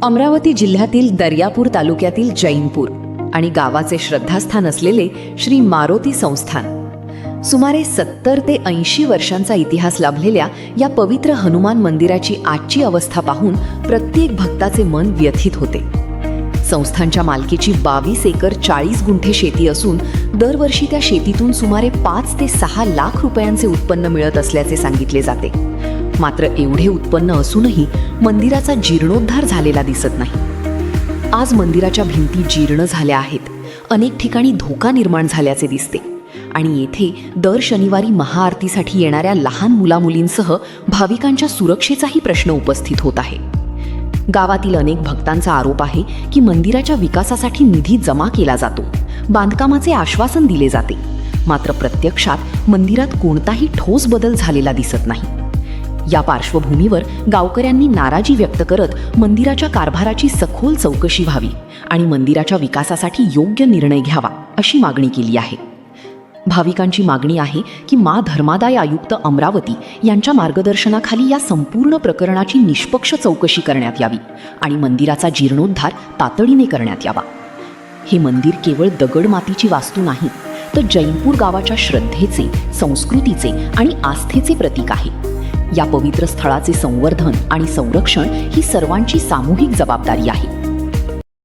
अमरावती जिल्ह्यातील दर्यापूर तालुक्यातील जैनपूर आणि गावाचे श्रद्धास्थान असलेले श्री मारोती संस्थान, सुमारे 70 ते 80 वर्षांचा इतिहास लाभलेल्या या पवित्र हनुमान मंदिराची आजची अवस्था पाहून प्रत्येक भक्ताचे मन व्यथित होते. संस्थानच्या मालकीची 22 एकर 40 गुंठे शेती असून दरवर्षी त्या शेतीतून सुमारे 5 ते 6 लाख रुपयांचे उत्पन्न मिळत असल्याचे सांगितले जाते. मात्र एवढे उत्पन्न असूनही मंदिराचा जीर्णोद्धार झालेला दिसत नाही. आज मंदिराच्या भिंती जीर्ण झाल्या आहेत, अनेक ठिकाणी धोका निर्माण झाल्याचे दिसते आणि येथे दर शनिवारी महाआरतीसाठी येणाऱ्या लहान मुलामुलींसह भाविकांच्या सुरक्षेचाही प्रश्न उपस्थित होत आहे. गावातील अनेक भक्तांचा आरोप आहे की मंदिराच्या विकासासाठी निधी जमा केला जातो, बांधकामाचे आश्वासन दिले जाते, मात्र प्रत्यक्षात मंदिरात कोणताही ठोस बदल झालेला दिसत नाही. या पार्श्वभूमीवर गावकऱ्यांनी नाराजी व्यक्त करत मंदिराच्या कारभाराची सखोल चौकशी व्हावी आणि मंदिराच्या विकासासाठी योग्य निर्णय घ्यावा अशी मागणी केली आहे. भाविकांची मागणी आहे की मा धर्मादाय आयुक्त अमरावती यांच्या मार्गदर्शनाखाली या संपूर्ण प्रकरणाची निष्पक्ष चौकशी करण्यात यावी आणि मंदिराचा जीर्णोद्धार तातडीने करण्यात यावा. हे मंदिर केवळ दगडमातीची वास्तू नाही, तर जैनपूर गावाच्या श्रद्धेचे, संस्कृतीचे आणि आस्थेचे प्रतीक आहे. या पवित्र स्थळाचे संवर्धन आणि संरक्षण ही सर्वांची सामूहिक जबाबदारी आहे.